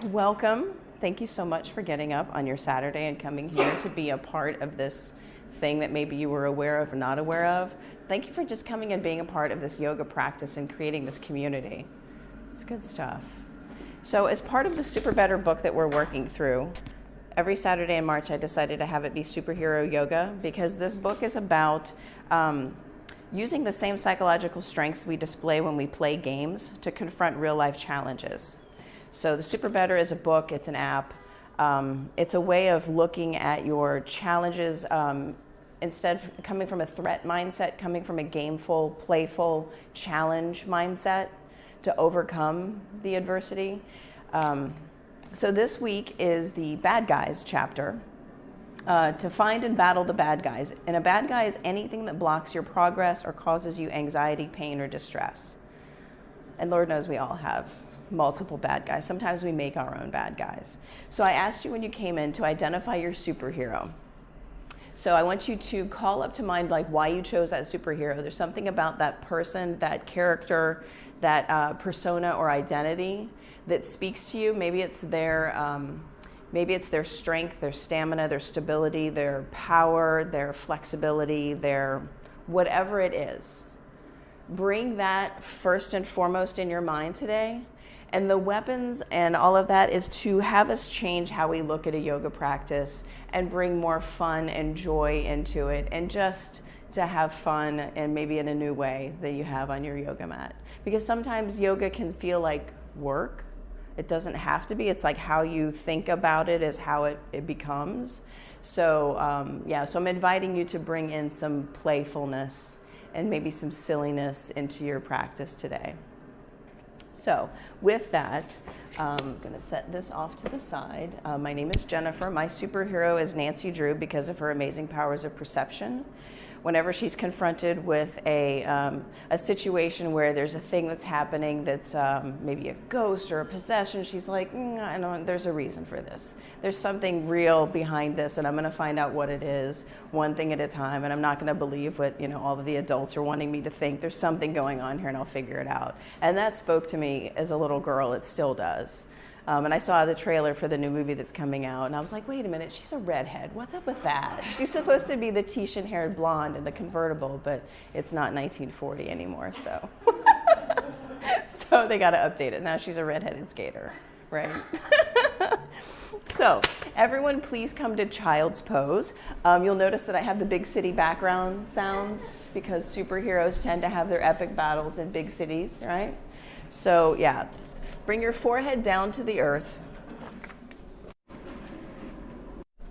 Welcome. Thank you so much for getting up on your Saturday and coming here to be a part of this thing that maybe you were aware of or not aware of. Thank you for just coming and being a part of this yoga practice and creating this community. It's good stuff. So as part of the SuperBetter book that we're working through, every Saturday in March I decided to have it be superhero yoga because this book is about using the same psychological strengths we display when we play games to confront real life challenges. So the SuperBetter is a book, it's an app. It's a way of looking at your challenges instead of coming from a threat mindset, coming from a gameful, playful challenge mindset to overcome the adversity. So this week is the bad guys chapter. To find and battle the bad guys. And a bad guy is anything that blocks your progress or causes you anxiety, pain, or distress. And Lord knows we all have multiple bad guys. Sometimes we make our own bad guys. So I asked you when you came in to identify your superhero. So I want you to call up to mind like why you chose that superhero. There's something about that person, that character, that persona or identity that speaks to you. Maybe it's their strength, their stamina, their stability, their power, their flexibility, their whatever it is. Bring that first and foremost in your mind today. And the weapons and all of that is to have us change how we look at a yoga practice and bring more fun and joy into it, and just to have fun and maybe in a new way that you have on your yoga mat. Because sometimes yoga can feel like work. It doesn't have to be. It's like how you think about it is how it becomes. So so I'm inviting you to bring in some playfulness and maybe some silliness into your practice today. So with that, I'm going to set this off to the side. My name is Jennifer. My superhero is Nancy Drew because of her amazing powers of perception. Whenever she's confronted with a situation where there's a thing that's happening that's maybe a ghost or a possession, she's like, I know there's a reason for this. There's something real behind this, and I'm going to find out what it is, one thing at a time, and I'm not going to believe what all of the adults are wanting me to think. There's something going on here, and I'll figure it out. And that spoke to me as a little girl. It still does. And I saw the trailer for the new movie that's coming out, and I was like, wait a minute, she's a redhead. What's up with that? She's supposed to be the Titian-haired blonde in the convertible, but it's not 1940 anymore, so. So they got to update it. Now she's a redheaded skater, right? So everyone please come to child's pose. You'll notice that I have the big city background sounds because superheroes tend to have their epic battles in big cities, right? So yeah. Bring your forehead down to the earth.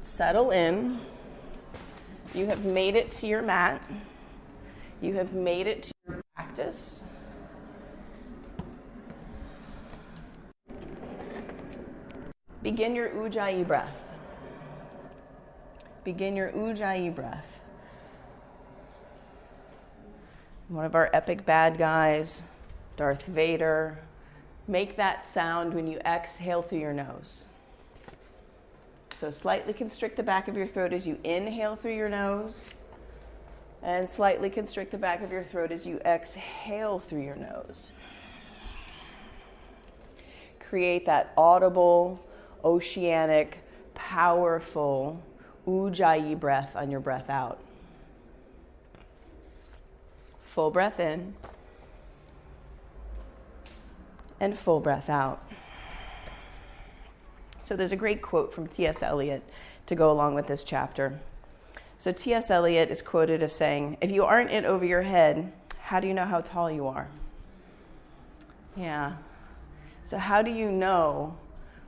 Settle in. You have made it to your mat. You have made it to your practice. Begin your Ujjayi breath. Begin your Ujjayi breath. One of our epic bad guys, Darth Vader. Make that sound when you exhale through your nose. So slightly constrict the back of your throat as you inhale through your nose, and slightly constrict the back of your throat as you exhale through your nose. Create that audible, oceanic, powerful Ujjayi breath on your breath out. Full breath in. And full breath out. So there's a great quote from T.S. Eliot to go along with this chapter. So T.S. Eliot is quoted as saying, if you aren't in over your head, how do you know how tall you are? Yeah. So how do you know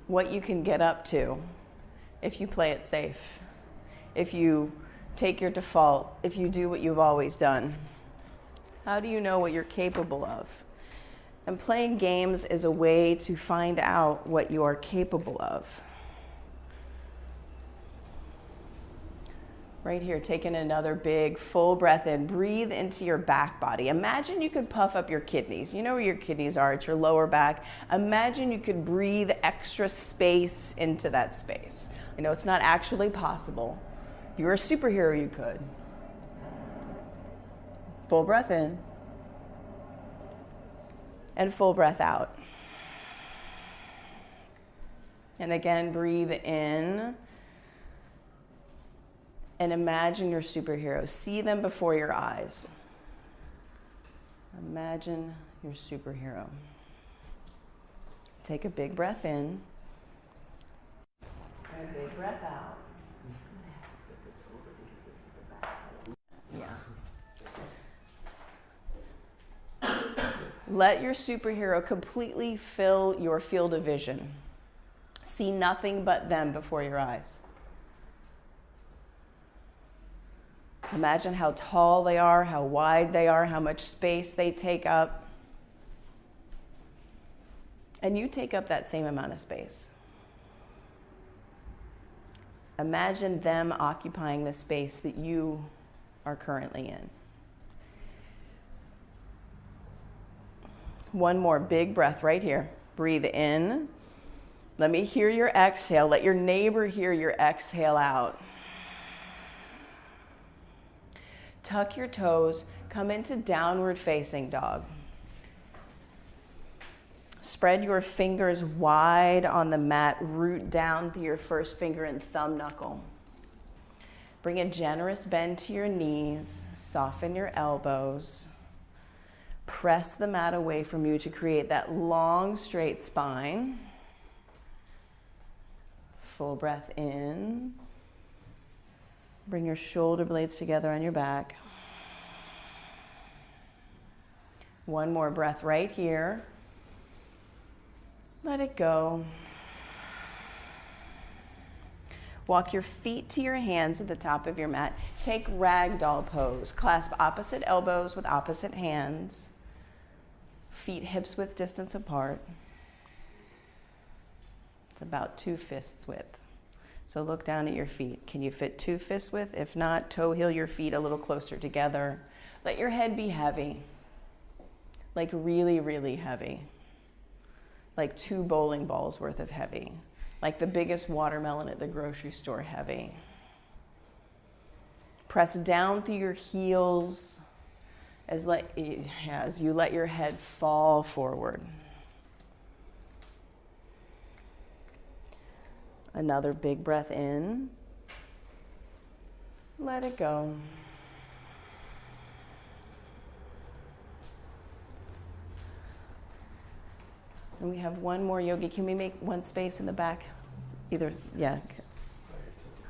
what you can get up to if you play it safe? If you take your default, if you do what you've always done? How do you know what you're capable of? And playing games is a way to find out what you are capable of. Right here, taking another big full breath in. Breathe into your back body. Imagine you could puff up your kidneys. You know where your kidneys are, it's your lower back. Imagine you could breathe extra space into that space. I know it's not actually possible. If you were a superhero, you could. Full breath in. And full breath out. And again, breathe in. And imagine your superhero. See them before your eyes. Imagine your superhero. Take a big breath in. And a big breath out. Yeah. Let your superhero completely fill your field of vision. See nothing but them before your eyes. Imagine how tall they are, how wide they are, how much space they take up. And you take up that same amount of space. Imagine them occupying the space that you are currently in. One more big breath right here. Breathe in. Let me hear your exhale. Let your neighbor hear your exhale out. Tuck your toes. Come into downward facing dog. Spread your fingers wide on the mat. Root down through your first finger and thumb knuckle. Bring a generous bend to your knees. Soften your elbows. Press the mat away from you to create that long, straight spine. Full breath in. Bring your shoulder blades together on your back. One more breath right here. Let it go. Walk your feet to your hands at the top of your mat. Take ragdoll pose. Clasp opposite elbows with opposite hands. Feet hips width distance apart. It's about 2 fists width. So look down at your feet. Can you fit 2 fists width? If not, toe heel your feet a little closer together. Let your head be heavy. Like really, really heavy. Like 2 bowling balls worth of heavy. Like the biggest watermelon at the grocery store heavy. Press down through your heels as you let your head fall forward. Another big breath in. Let it go. And we have one more yogi. Can we make one space in the back?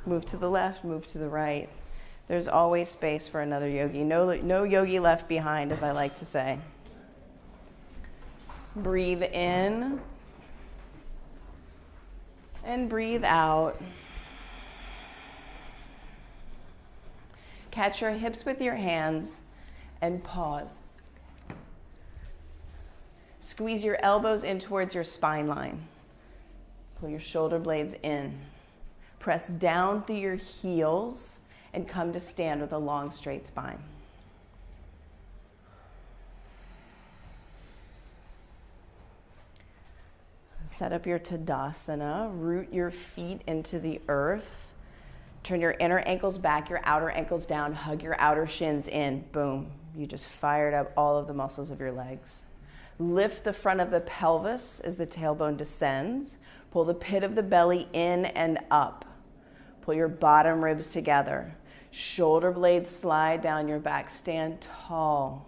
Move to the left, move to the right. There's always space for another yogi. No yogi left behind, as I like to say. Breathe in. And breathe out. Catch your hips with your hands and pause. Squeeze your elbows in towards your spine line. Pull your shoulder blades in. Press down through your heels and come to stand with a long, straight spine. Set up your Tadasana. Root your feet into the earth. Turn your inner ankles back, your outer ankles down. Hug your outer shins in. Boom. You just fired up all of the muscles of your legs. Lift the front of the pelvis as the tailbone descends. Pull the pit of the belly in and up. Pull your bottom ribs together. Shoulder blades slide down your back. Stand tall.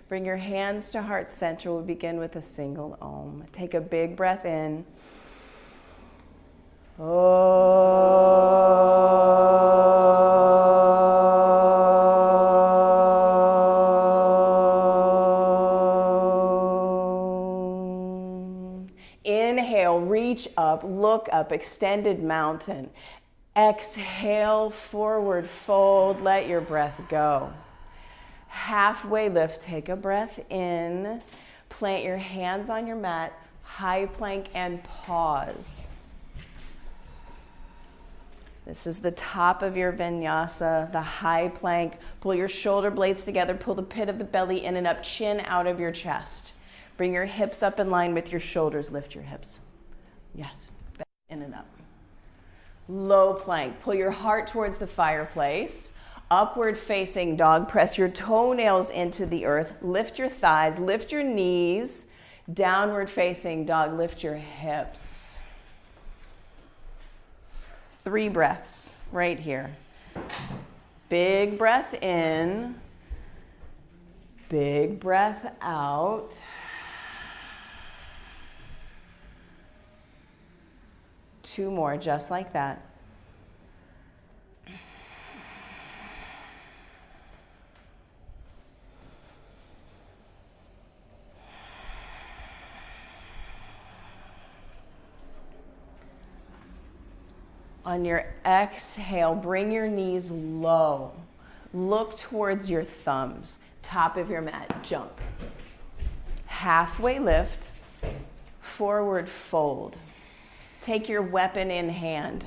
Bring your hands to heart center. We'll begin with a single Om. Take a big breath in. Om. Inhale, reach up, look up, extended mountain. Exhale, forward fold, let your breath go. Halfway lift, take a breath in, plant your hands on your mat, high plank and pause. This is the top of your vinyasa, the high plank. Pull your shoulder blades together, pull the pit of the belly in and up, chin out of your chest. Bring your hips up in line with your shoulders, lift your hips. Yes, in and up. Low plank, pull your heart towards the fireplace. Upward facing dog, press your toenails into the earth. Lift your thighs, lift your knees. Downward facing dog, lift your hips. 3 breaths right here. Big breath in, big breath out. Two more, just like that. On your exhale, bring your knees low. Look towards your thumbs. Top of your mat, jump. Halfway lift, forward fold. Take your weapon in hand.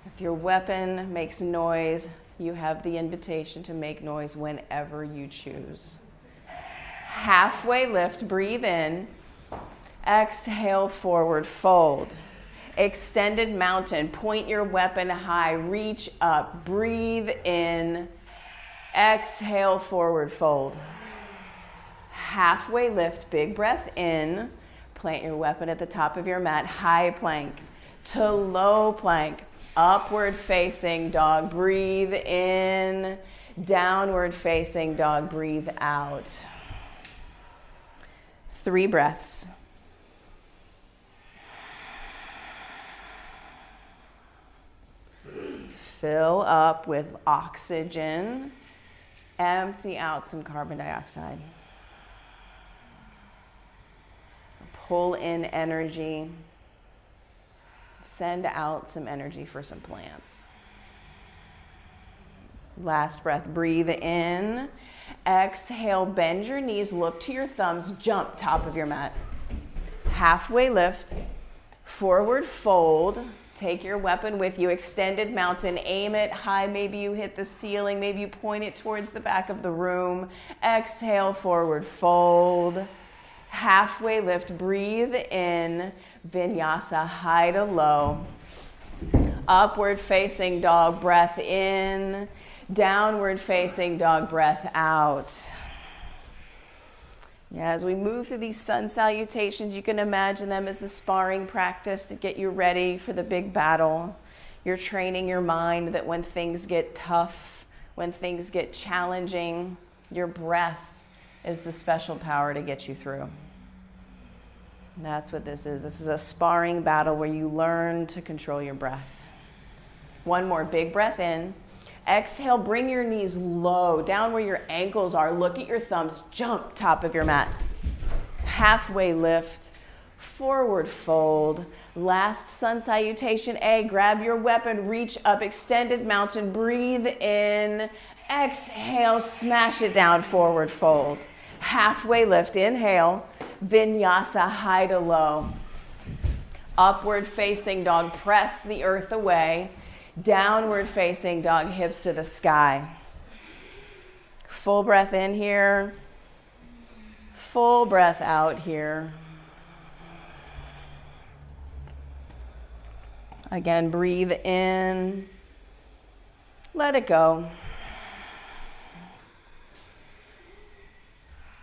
If your weapon makes noise, you have the invitation to make noise whenever you choose. Halfway lift, breathe in. Exhale, forward fold. Extended mountain, point your weapon high, reach up, breathe in, exhale, forward fold. Halfway lift, big breath in, plant your weapon at the top of your mat, high plank to low plank, upward facing dog, breathe in, downward facing dog, breathe out. 3 breaths. Fill up with oxygen. Empty out some carbon dioxide. Pull in energy. Send out some energy for some plants. Last breath, breathe in. Exhale, bend your knees, look to your thumbs, jump top of your mat. Halfway lift, forward fold. Take your weapon with you, extended mountain, aim it high, maybe you hit the ceiling, maybe you point it towards the back of the room. Exhale, forward fold. Halfway lift, breathe in, vinyasa, high to low. Upward facing dog, breath in. Downward facing dog, breath out. Yeah, as we move through these sun salutations, you can imagine them as the sparring practice to get you ready for the big battle. You're training your mind that when things get tough, when things get challenging, your breath is the special power to get you through. And that's what this is. This is a sparring battle where you learn to control your breath. One more big breath in. Exhale, bring your knees low, down where your ankles are. Look at your thumbs, jump top of your mat. Halfway lift, forward fold. Last sun salutation A, grab your weapon, reach up, extended mountain, breathe in. Exhale, smash it down, forward fold. Halfway lift, inhale, vinyasa, high to low. Upward facing dog, press the earth away. Downward facing dog, hips to the sky. Full breath in here. Full breath out here. Again, breathe in. Let it go.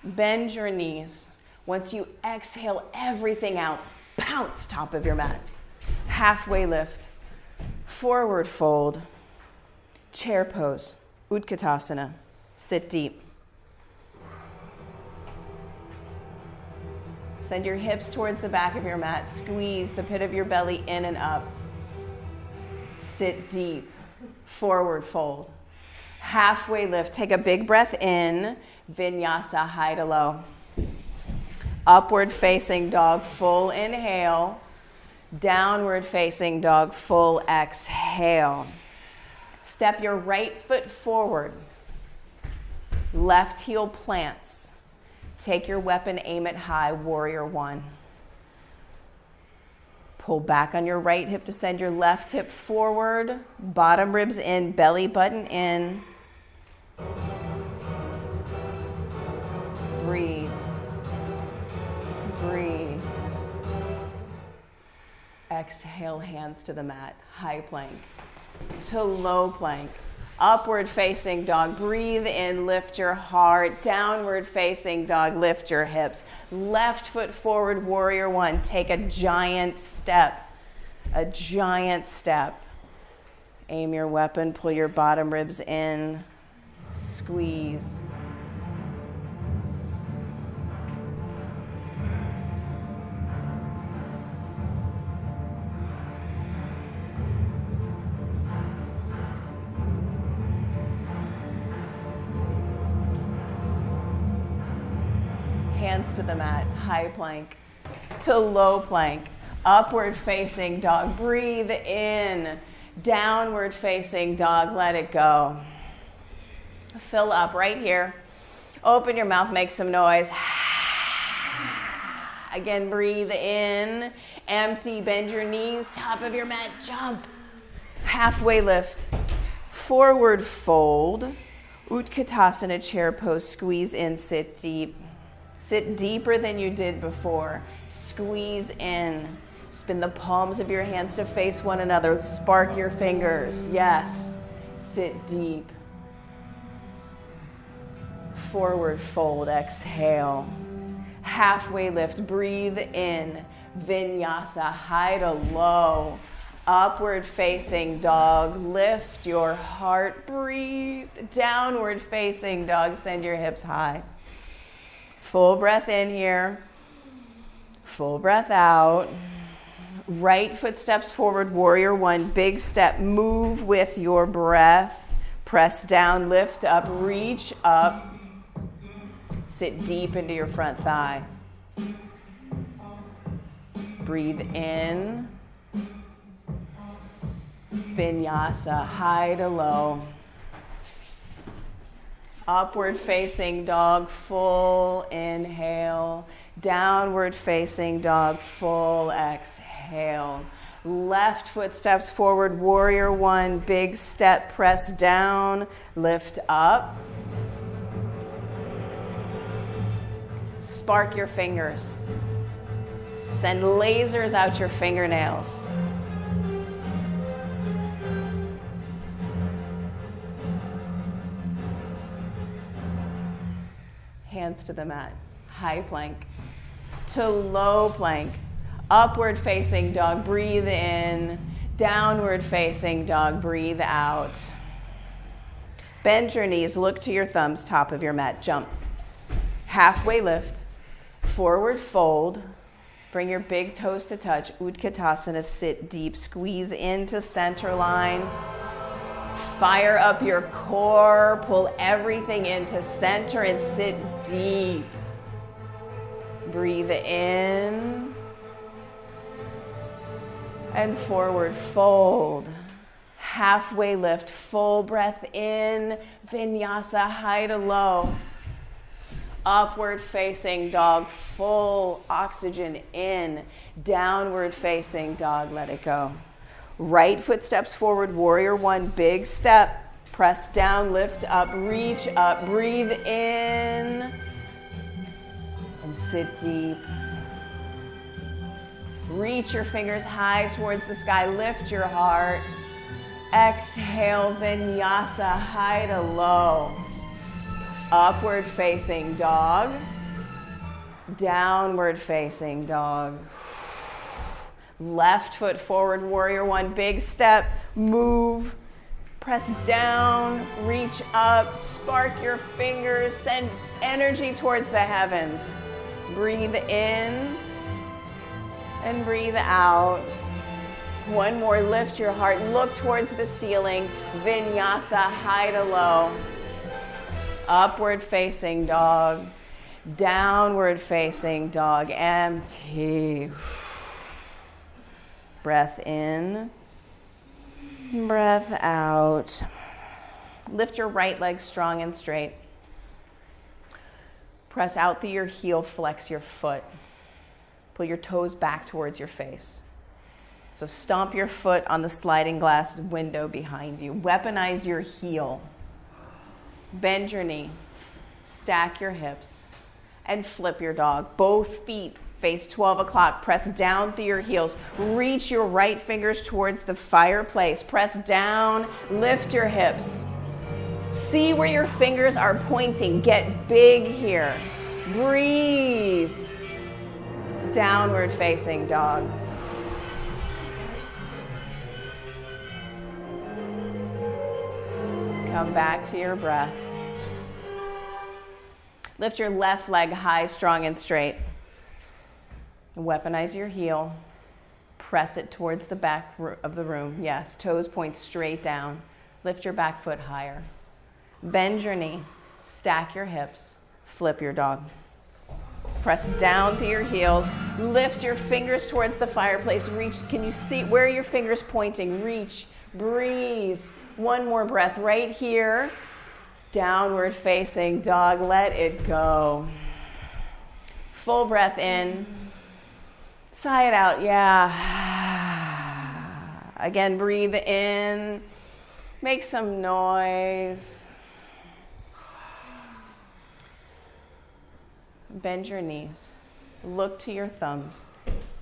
Bend your knees. Once you exhale everything out, bounce top of your mat. Halfway lift. Forward fold, chair pose, Utkatasana, sit deep. Send your hips towards the back of your mat, squeeze the pit of your belly in and up. Sit deep, forward fold. Halfway lift, take a big breath in, vinyasa, high to low. Upward facing dog, full inhale. Downward facing dog, full exhale. Step your right foot forward. Left heel plants. Take your weapon, aim it high, warrior one. Pull back on your right hip to send your left hip forward. Bottom ribs in, belly button in. Breathe. Breathe. Exhale, hands to the mat, high plank to low plank. Upward facing dog, breathe in, lift your heart. Downward facing dog, lift your hips. Left foot forward, warrior one. Take a giant step. a giant step. Aim your weapon, pull your bottom ribs in, squeeze. Hands to the mat, high plank to low plank, upward facing dog. Breathe in, downward facing dog, let it go. Fill up right here. Open your mouth, make some noise. Again, breathe in, empty, bend your knees, top of your mat, jump. Halfway lift, forward fold, Utkatasana chair pose, squeeze in, sit deep. Sit deeper than you did before. Squeeze in. Spin the palms of your hands to face one another. Spark your fingers. Yes. Sit deep. Forward fold. Exhale. Halfway lift. Breathe in. Vinyasa. High to low. Upward facing dog. Lift your heart. Breathe. Downward facing dog. Send your hips high. Full breath in here, full breath out. Right foot steps forward, warrior one, big step, move with your breath. Press down, lift up, reach up. Sit deep into your front thigh. Breathe in. Vinyasa, high to low. Upward facing dog, full inhale. Downward facing dog, full exhale. Left foot steps forward, warrior one, big step, press down, lift up. Spark your fingers. Send lasers out your fingernails. Hands to the mat, high plank to low plank, upward facing dog, breathe in, downward facing dog, breathe out. Bend your knees, look to your thumbs, top of your mat, jump. Halfway lift, forward fold, bring your big toes to touch, Utkatasana, sit deep, squeeze into center line. Fire up your core, pull everything into center and sit deep. Breathe in and forward fold. Halfway lift, full breath in, vinyasa, high to low. Upward facing dog, full oxygen in, downward facing dog, let it go. Right foot steps forward, warrior one, big step, press down, lift up, reach up, breathe in, and sit deep. Reach your fingers high towards the sky, lift your heart. Exhale, vinyasa, high to low. Upward facing dog, downward facing dog. Left foot forward, warrior one, big step, move, press down, reach up, spark your fingers, send energy towards the heavens. Breathe in and breathe out. One more, lift your heart, look towards the ceiling, vinyasa, high to low. Upward facing dog, downward facing dog, empty. Breath in, breath out. Lift your right leg strong and straight. Press out through your heel, flex your foot. Pull your toes back towards your face. So stomp your foot on the sliding glass window behind you. Weaponize your heel. Bend your knee. Stack your hips. And flip your dog. Both feet face 12 o'clock. Press down through your heels. Reach your right fingers towards the fireplace. Press down. Lift your hips. See where your fingers are pointing. Get big here. Breathe. Downward facing dog. Come back to your breath. Lift your left leg high, strong, and straight. Weaponize your heel. Press it towards the back of the room. Yes, toes point straight down. Lift your back foot higher. Bend your knee. Stack your hips. Flip your dog. Press down through your heels. Lift your fingers towards the fireplace. Reach. Can you see where are your fingers pointing? Reach. Breathe. One more breath right here. Downward facing dog. Let it go. Full breath in. Sigh it out. Yeah. Again, breathe in. Make some noise. Bend your knees. Look to your thumbs.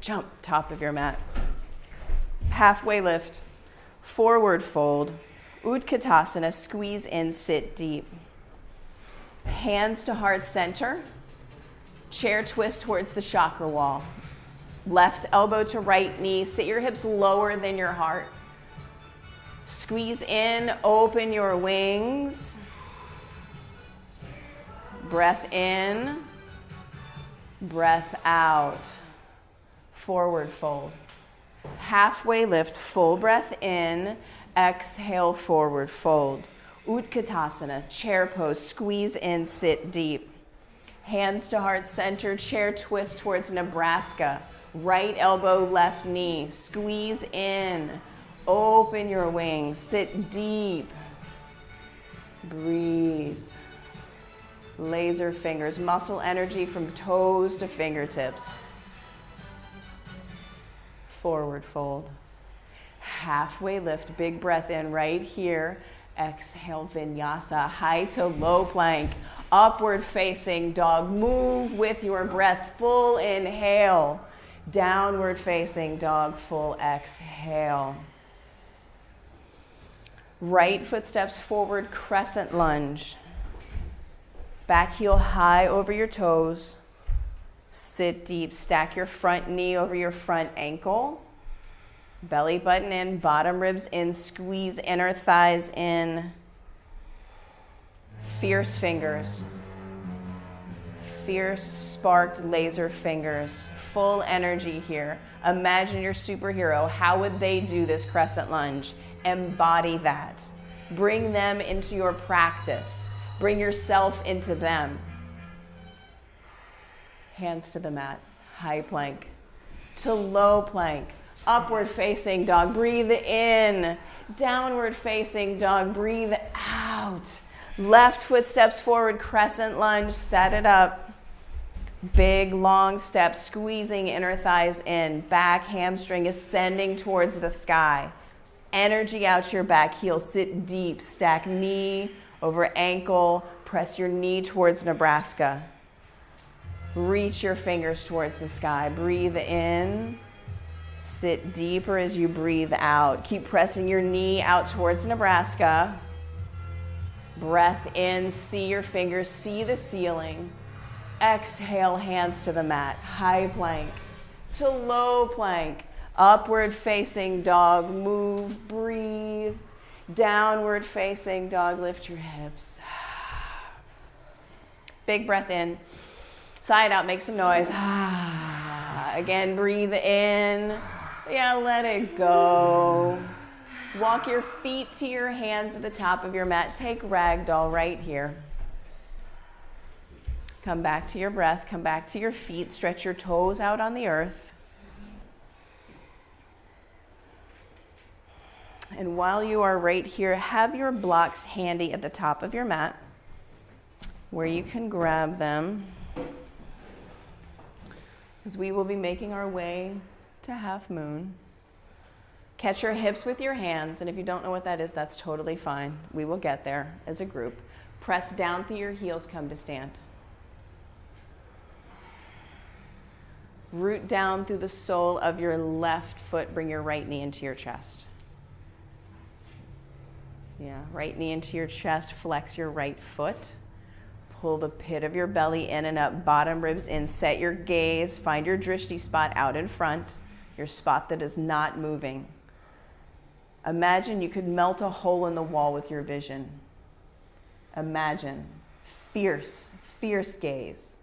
Jump top of your mat. Halfway lift. Forward fold. Utkatasana. Squeeze in, sit deep. Hands to heart center. Chair twist towards the chakra wall. Left elbow to right knee. Sit your hips lower than your heart. Squeeze in, open your wings. Breath in. Breath out. Forward fold. Halfway lift, full breath in. Exhale, forward fold. Utkatasana, chair pose. Squeeze in, sit deep. Hands to heart center, chair twist towards Nebraska. Right elbow, left knee. Squeeze in. Open your wings. Sit deep. Breathe. Laser fingers, muscle energy from toes to fingertips. Forward fold. Halfway lift, big breath in right here. Exhale, vinyasa, high to low plank. Upward facing dog. Move with your breath. Full inhale. Downward facing dog, full exhale. Right foot steps forward, crescent lunge. Back heel high over your toes. Sit deep. Stack your front knee over your front ankle. Belly button in, bottom ribs in. Squeeze inner thighs in. Fierce fingers. Fierce, sparked laser fingers. Full energy here. Imagine your superhero. How would they do this crescent lunge? Embody that. Bring them into your practice. Bring yourself into them. Hands to the mat. High plank to low plank. Upward facing dog. Breathe in. Downward facing dog. Breathe out. Left foot steps forward. Crescent lunge. Set it up. Big long step. Squeezing inner thighs in. Back hamstring ascending towards the sky. Energy out your back heel. Sit deep. Stack knee over ankle. Press your knee towards Nebraska. Reach your fingers towards the sky. Breathe in. Sit deeper as you breathe out. Keep pressing your knee out towards Nebraska. Breath in. See your fingers. See the ceiling. Exhale, hands to the mat. High plank to low plank. Upward facing dog. Move. Breathe. Downward facing dog. Lift your hips. Big breath in. Sigh it out. Make some noise. Again, breathe in. Yeah, let it go. Walk your feet to your hands at the top of your mat. Take ragdoll right here. Come back to your breath. Come back to your feet. Stretch your toes out on the earth. And while you are right here, have your blocks handy at the top of your mat where you can grab them, because we will be making our way to half moon. Catch your hips with your hands, and if you don't know what that is, that's totally fine. We will get there as a group. Press down through your heels, come to stand. Root down through the sole of your left foot. Bring your right knee into your chest. Yeah, right knee into your chest. Flex your right foot. Pull the pit of your belly in and up. Bottom ribs in. Set your gaze. Find your drishti spot out in front. Your spot that is not moving. Imagine you could melt a hole in the wall with your vision. Imagine. Fierce, fierce gaze.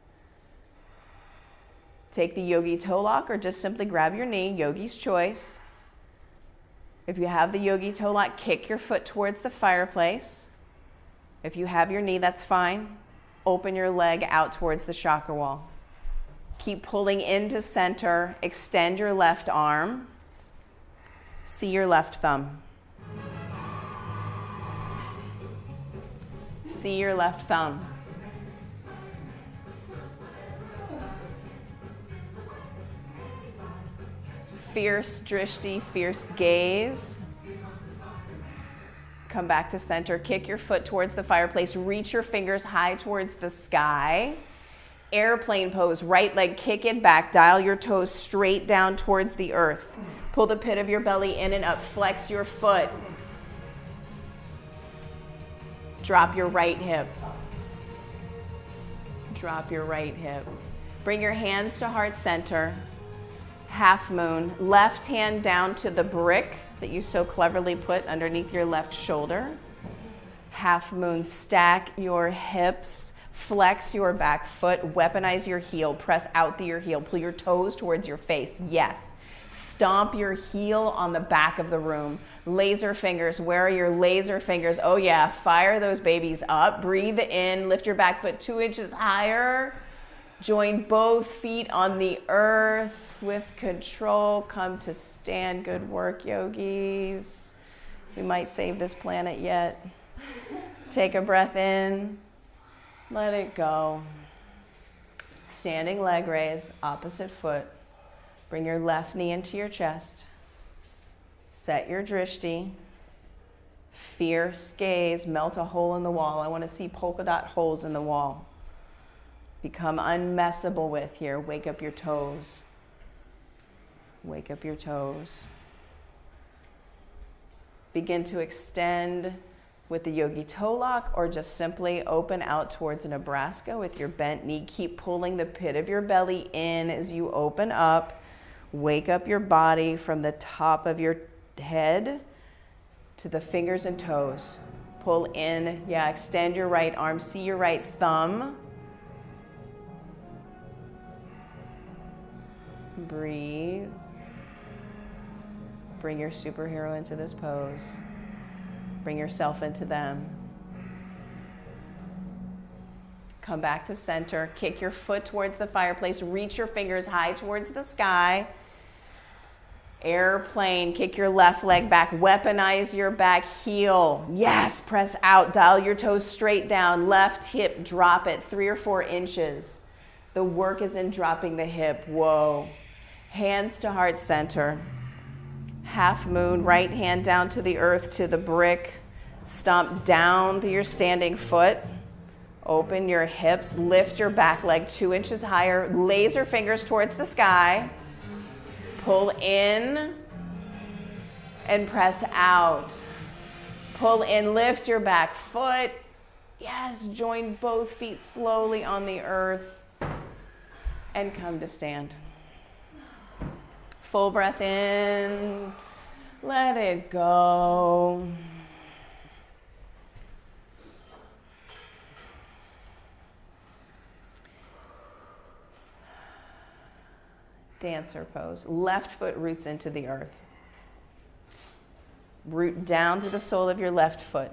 Take the yogi toe lock or just simply grab your knee, yogi's choice. If you have the yogi toe lock, kick your foot towards the fireplace. If you have your knee, that's fine. Open your leg out towards the chakra wall. Keep pulling into center. Extend your left arm. See your left thumb. See your left thumb. Fierce drishti, fierce gaze. Come back to center. Kick your foot towards the fireplace. Reach your fingers high towards the sky. Airplane pose. Right leg, kick it back. Dial your toes straight down towards the earth. Pull the pit of your belly in and up. Flex your foot. Drop your right hip. Drop your right hip. Bring your hands to heart center. Half moon. Left hand down to the brick that you so cleverly put underneath your left shoulder. Half moon. Stack your hips. Flex your back foot. Weaponize your heel. Press out through your heel. Pull your toes towards your face. Yes. Stomp your heel on the back of the room. Laser fingers. Where are your laser fingers? Oh yeah. Fire those babies up. Breathe in. Lift your back foot 2 inches higher. Join both feet on the earth with control. Come to stand. Good work, yogis. We might save this planet yet. Take a breath in. Let it go. Standing leg raise, opposite foot. Bring your left knee into your chest. Set your drishti. Fierce gaze. Melt a hole in the wall. I want to see polka dot holes in the wall. Become unmessable with here. Wake up your toes. Wake up your toes. Begin to extend with the yogi toe lock or just simply open out towards Nebraska with your bent knee. Keep pulling the pit of your belly in as you open up. Wake up your body from the top of your head to the fingers and toes. Pull in. Yeah, extend your right arm. See your right thumb. Breathe. Bring your superhero into this pose. Bring yourself into them. Come back to center. Kick your foot towards the fireplace. Reach your fingers high towards the sky. Airplane. Kick your left leg back. Weaponize your back heel. Yes, press out. Dial your toes straight down. Left hip, drop it 3 or 4 inches. The work is in dropping the hip. Whoa. Hands to heart center. Half moon, right hand down to the earth, to the brick. Stomp down to your standing foot. Open your hips. Lift your back leg 2 inches higher. Laser fingers towards the sky. Pull in and press out. Pull in, lift your back foot. Yes, join both feet slowly on the earth and come to stand. Full breath in. Let it go. Dancer pose. Left foot roots into the earth. Root down to the sole of your left foot.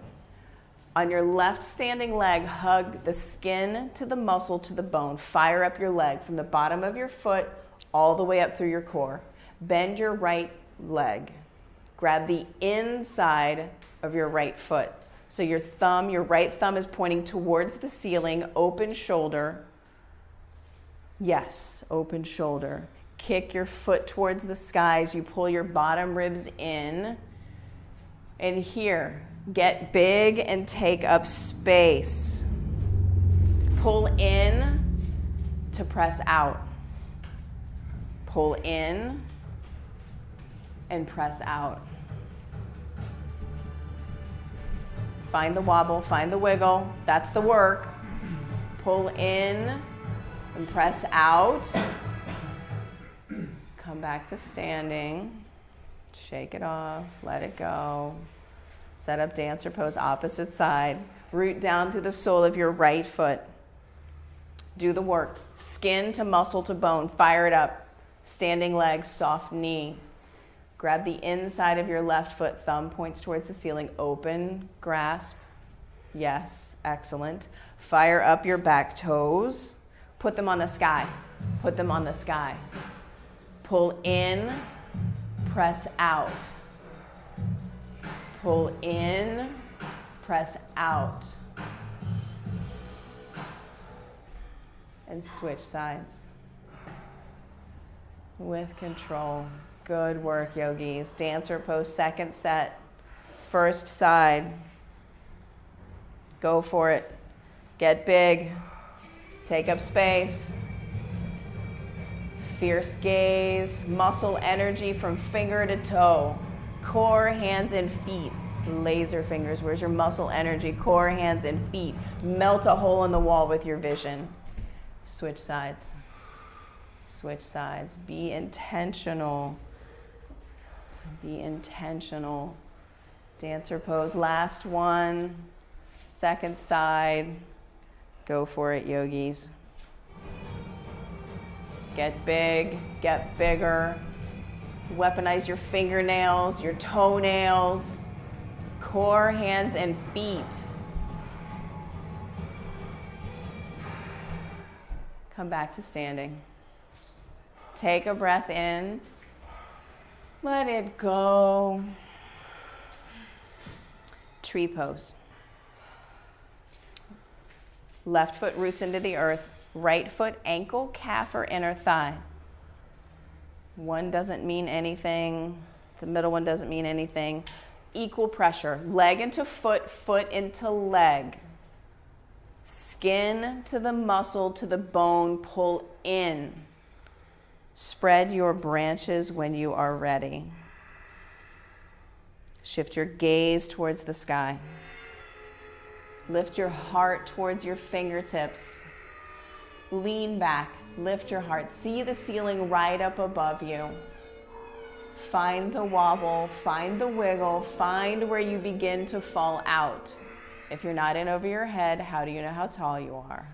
On your left standing leg, hug the skin to the muscle to the bone. Fire up your leg from the bottom of your foot all the way up through your core. Bend your right leg. Grab the inside of your right foot. So your right thumb is pointing towards the ceiling. Open shoulder. Yes, open shoulder. Kick your foot towards the sky as you pull your bottom ribs in. And here, get big and take up space. Pull in to press out. Pull in and press out. Find the wobble, find the wiggle. That's the work. Pull in and press out. Come back to standing. Shake it off, let it go. Set up dancer pose, opposite side. Root down through the sole of your right foot. Do the work. Skin to muscle to bone. Fire it up. Standing legs, soft knee. Grab the inside of your left foot. Thumb points towards the ceiling. Open, grasp. Yes, excellent. Fire up your back toes. Put them on the sky. Put them on the sky. Pull in, press out. Pull in, press out. And switch sides. With control. Good work, yogis. Dancer pose, second set. First side. Go for it. Get big. Take up space. Fierce gaze. Muscle energy from finger to toe. Core, hands, and feet. Laser fingers. Where's your muscle energy? Core, hands, and feet. Melt a hole in the wall with your vision. Switch sides. Switch sides. Be intentional. Be intentional. Dancer pose. Last one. Second side. Go for it, yogis. Get big. Get bigger. Weaponize your fingernails, your toenails, core, hands, and feet. Come back to standing. Take a breath in. Let it go. Tree pose. Left foot roots into the earth. Right foot, ankle, calf, or inner thigh. One doesn't mean anything. The middle one doesn't mean anything. Equal pressure. Leg into foot, foot into leg. Skin to the muscle, to the bone. Pull in. Spread your branches when you are ready. Shift your gaze towards the sky. Lift your heart towards your fingertips. Lean back. Lift your heart. See the ceiling right up above you. Find the wobble. Find the wiggle. Find where you begin to fall out. If you're not in over your head, how do you know how tall you are?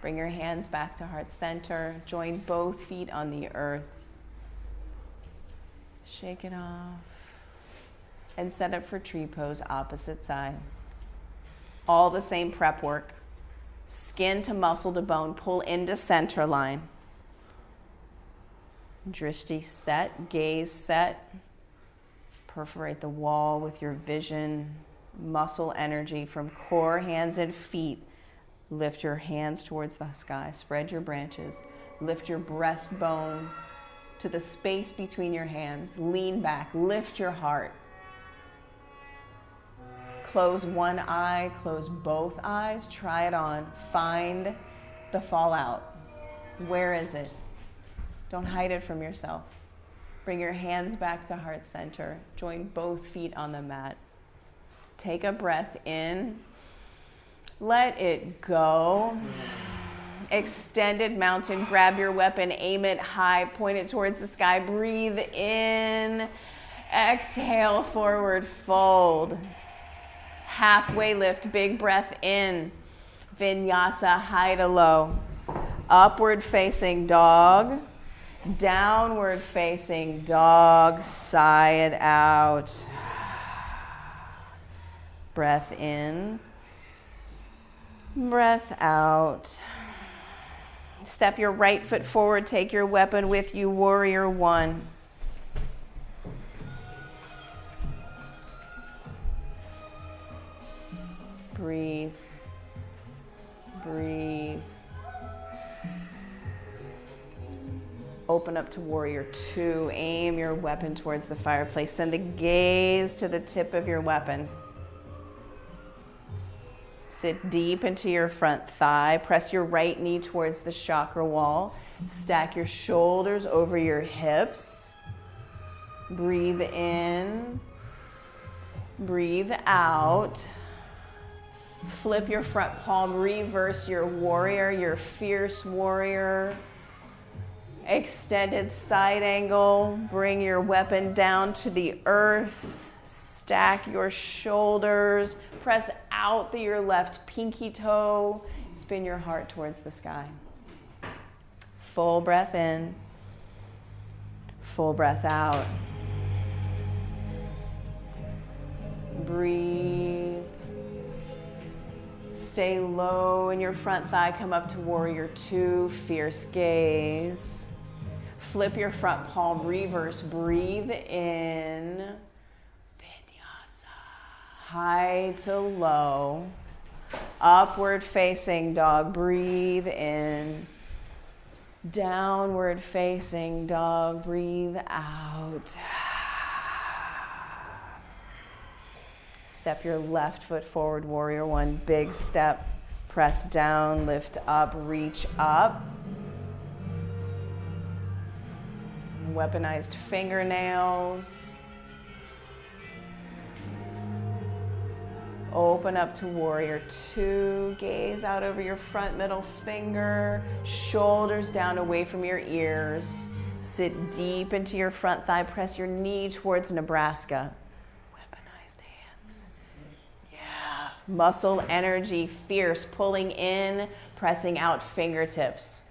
Bring your hands back to heart center. Join both feet on the earth. Shake it off. And set up for tree pose, opposite side. All the same prep work. Skin to muscle to bone. Pull into center line. Drishti set. Gaze set. Perforate the wall with your vision. Muscle energy from core, hands, and feet. Lift your hands towards the sky. Spread your branches. Lift your breastbone to the space between your hands. Lean back. Lift your heart. Close one eye, close both eyes. Try it on. Find the fallout. Where is it? Don't hide it from yourself. Bring your hands back to heart center. Join both feet on the mat. Take a breath in. Let it go. Extended mountain. Grab your weapon. Aim it high. Point it towards the sky. Breathe in. Exhale, forward fold. Halfway lift, big breath in. Vinyasa, high to low. Upward facing dog. Downward facing dog. Sigh it out. Breath in. Breath out. Step your right foot forward. Take your weapon with you. Warrior one. Breathe. Breathe. Open up to warrior two. Aim your weapon towards the fireplace. Send the gaze to the tip of your weapon. Sit deep into your front thigh. Press your right knee towards the chakra wall. Stack your shoulders over your hips. Breathe in. Breathe out. Flip your front palm. Reverse your warrior, your fierce warrior. Extended side angle. Bring your weapon down to the earth. Stack your shoulders. Press out through your left pinky toe. Spin your heart towards the sky. Full breath in. Full breath out. Breathe. Stay low in your front thigh. Come up to warrior two. Fierce gaze. Flip your front palm. Reverse. Breathe in. Vinyasa. High to low. Upward facing dog. Breathe in. Downward facing dog. Breathe out. Step your left foot forward, warrior one. Big step. Press down, lift up, reach up. Weaponized fingernails. Open up to warrior two. Gaze out over your front middle finger. Shoulders down away from your ears. Sit deep into your front thigh. Press your knee towards Nebraska. Muscle energy, fierce, pulling in, pressing out fingertips.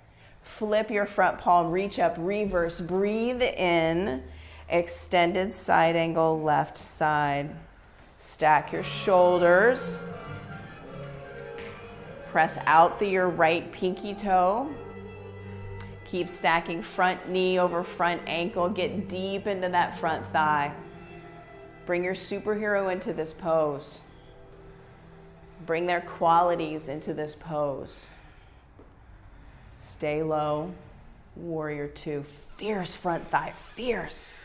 Flip your front palm, reach up, reverse, breathe in, extended side angle, left side. Stack your shoulders. Press out through your right pinky toe. Keep stacking front knee over front ankle. Get deep into that front thigh. Bring your superhero into this pose. Bring their qualities into this pose. Stay low. Warrior two. Fierce front thigh. Fierce.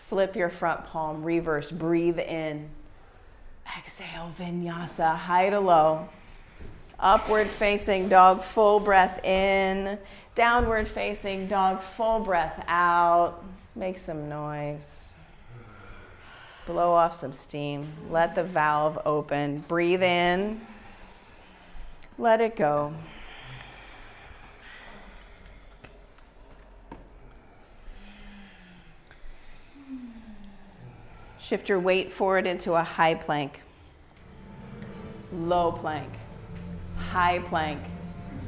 Flip your front palm. Reverse. Breathe in. Exhale. Vinyasa. High to low. Upward facing dog. Full breath in. Downward facing dog. Full breath out. Make some noise. Blow off some steam. Let the valve open. Breathe in. Let it go. Shift your weight forward into a high plank. Low plank. High plank.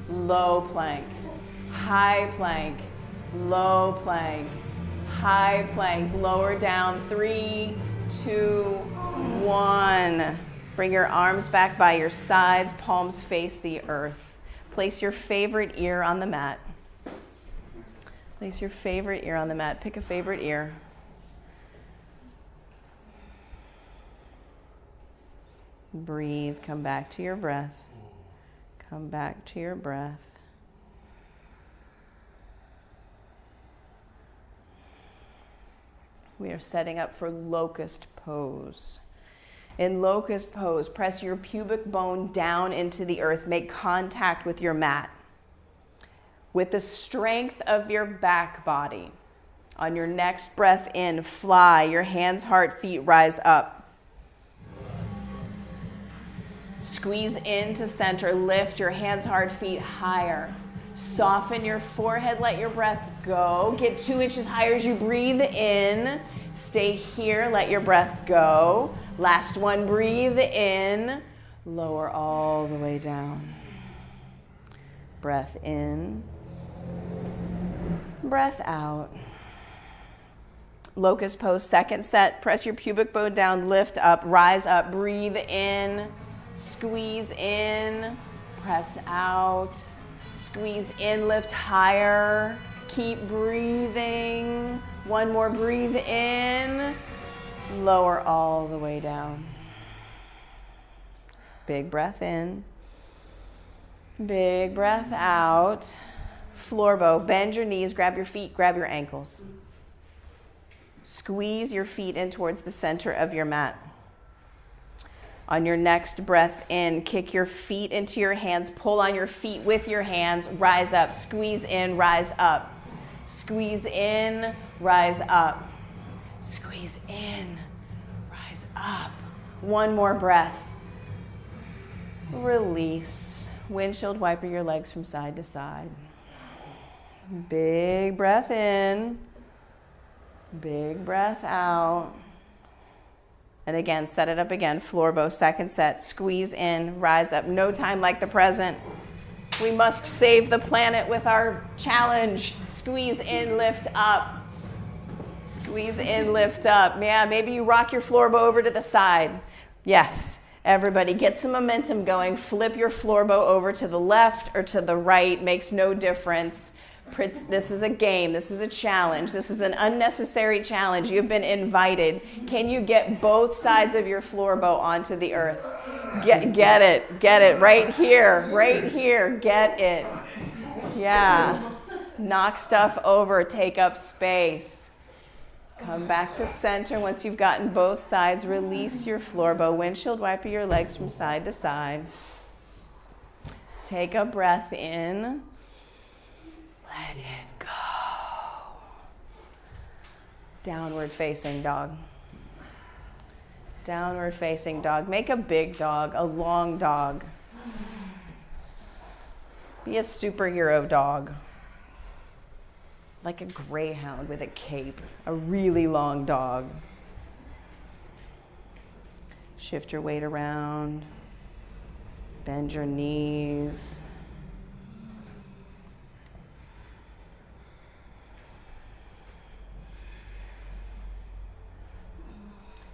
Low plank. High plank. Low plank. High plank. Lower down. 3, 2, 1. Bring your arms back by your sides, palms face the earth. Place your favorite ear on the mat. Place your favorite ear on the mat. Pick a favorite ear. Breathe. Come back to your breath. Come back to your breath. We are setting up for locust pose. In locust pose, press your pubic bone down into the earth. Make contact with your mat. With the strength of your back body. On your next breath in, fly. Your hands, heart, feet rise up. Squeeze into center. Lift your hands, heart, feet higher. Soften your forehead, let your breath go. Get 2 inches higher as you breathe in. Stay here, let your breath go. Last one, breathe in. Lower all the way down. Breath in. Breath out. Locust pose, second set. Press your pubic bone down, lift up, rise up, breathe in. Squeeze in, press out. Squeeze in, lift higher. Keep breathing. One more, breathe in. Lower all the way down. Big breath in. Big breath out. Floor bow. Bend your knees, grab your feet, grab your ankles. Squeeze your feet in towards the center of your mat. On your next breath in, kick your feet into your hands. Pull on your feet with your hands. Rise up. Squeeze in. Rise up. Squeeze in. Rise up. Squeeze in. Rise up. One more breath. Release. Windshield wiper your legs from side to side. Big breath in. Big breath out. And again, set it up again, floor bow, second set, squeeze in, rise up. No time like the present. We must save the planet with our challenge. Squeeze in, lift up. Squeeze in, lift up. Yeah, maybe you rock your floor bow over to the side. Yes, everybody get some momentum going. Flip your floor bow over to the left or to the right. Makes no difference. This is a game. This is a challenge. This is an unnecessary challenge. You've been invited. Can you get both sides of your floor bow onto the earth? Get it. Right here. Get it. Yeah. Knock stuff over. Take up space. Come back to center. Once you've gotten both sides, release your floor bow. Windshield wiper your legs from side to side. Take a breath in. Let it go. Downward facing dog. Downward facing dog. Make a big dog, a long dog. Be a superhero dog. Like a greyhound with a cape, a really long dog. Shift your weight around. Bend your knees.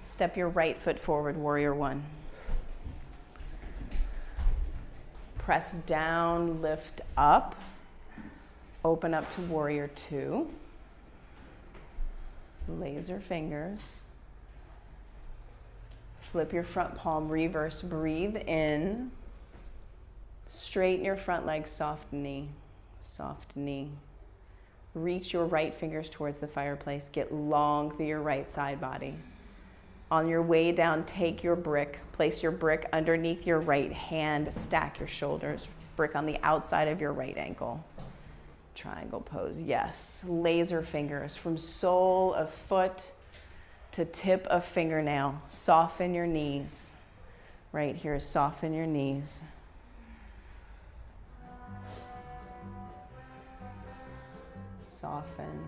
Step your right foot forward, warrior one. Press down, lift up. Open up to warrior two. Laser fingers. Flip your front palm, reverse, breathe in. Straighten your front leg, soft knee, soft knee. Reach your right fingers towards the fireplace. Get long through your right side body. On your way down, take your brick, place your brick underneath your right hand, stack your shoulders, brick on the outside of your right ankle. Triangle pose, yes. Laser fingers from sole of foot to tip of fingernail. Soften your knees. Right here, soften your knees. Soften.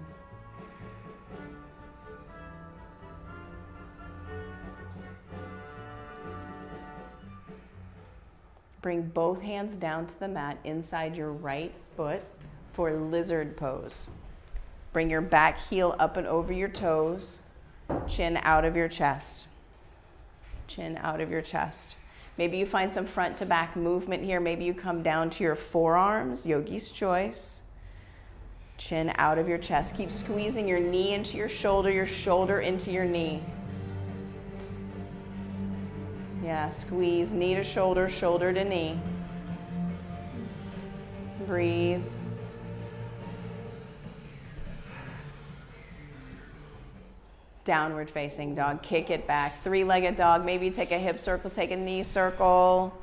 Bring both hands down to the mat inside your right foot for lizard pose. Bring your back heel up and over your toes, chin out of your chest. Chin out of your chest. Maybe you find some front to back movement here. Maybe you come down to your forearms, yogi's choice. Chin out of your chest. Keep squeezing your knee into your shoulder into your knee. Yeah, squeeze knee to shoulder, shoulder to knee. Breathe. Downward facing dog, kick it back. Three-legged dog, maybe take a hip circle, take a knee circle.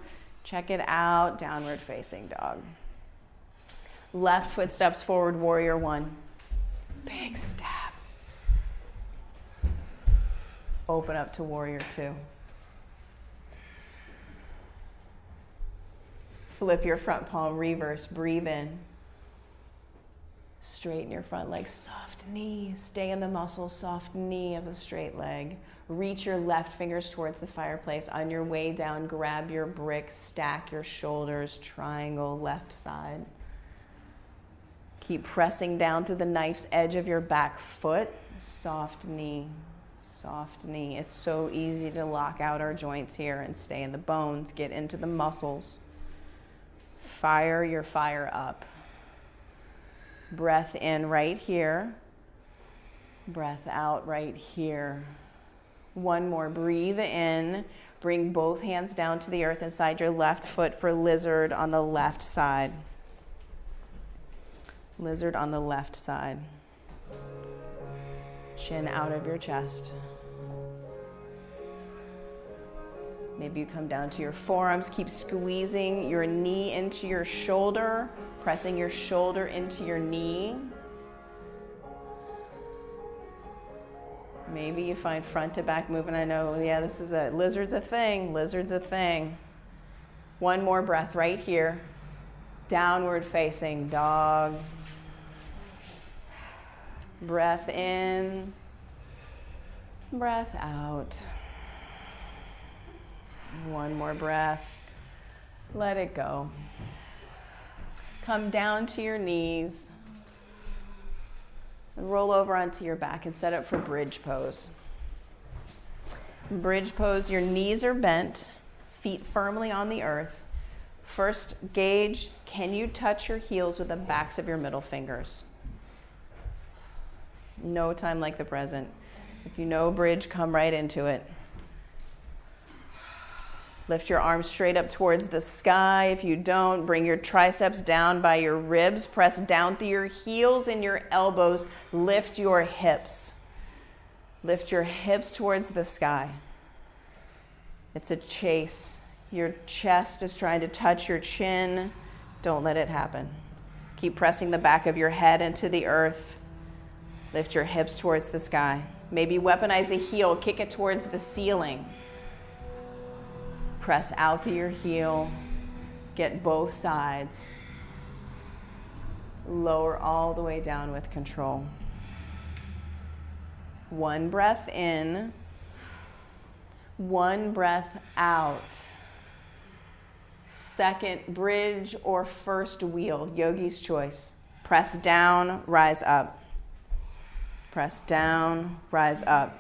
Check it out, downward facing dog. Left foot steps forward, warrior one. Big step. Open up to warrior two. Flip your front palm, reverse, breathe in. Straighten your front leg, soft knee. Stay in the muscle, soft knee of a straight leg. Reach your left fingers towards the fireplace. On your way down, grab your brick, stack your shoulders, triangle, left side. Keep pressing down through the knife's edge of your back foot. Soft knee, soft knee. It's so easy to lock out our joints here and stay in the bones, get into the muscles. Fire your fire up. Breath in right here. Breath out right here. One more. Breathe in. Bring both hands down to the earth inside your left foot for lizard on the left side. Lizard on the left side. Chin out of your chest. Maybe you come down to your forearms. Keep squeezing your knee into your shoulder, pressing your shoulder into your knee. Maybe you find front to back movement. I know, yeah, this is lizard's a thing. Lizard's a thing. One more breath right here. Downward facing dog. Breath in. Breath out. One more breath. Let it go. Come down to your knees. And roll over onto your back and set up for bridge pose. Bridge pose, your knees are bent, feet firmly on the earth. First, gauge, can you touch your heels with the backs of your middle fingers? No time like the present. If you know bridge, come right into it. Lift your arms straight up towards the sky. If you don't, bring your triceps down by your ribs. Press down through your heels and your elbows. Lift your hips. Lift your hips towards the sky. It's a chase. Your chest is trying to touch your chin. Don't let it happen. Keep pressing the back of your head into the earth. Lift your hips towards the sky. Maybe weaponize a heel. Kick it towards the ceiling. Press out through your heel. Get both sides. Lower all the way down with control. One breath in. One breath out. Second bridge or first wheel, yogi's choice. Press down, rise up. Press down, rise up.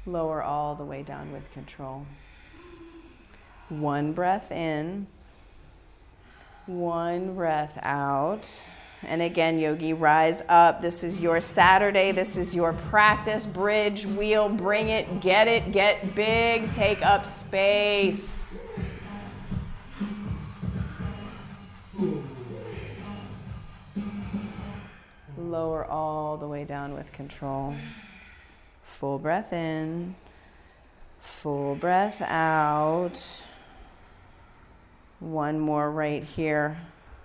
Lower all the way down with control. One breath in, one breath out. And again, yogi, rise up. This is your Saturday. This is your practice. Bridge, wheel, bring it, get big, take up space. Lower all the way down with control. Full breath in, full breath out. One more right here.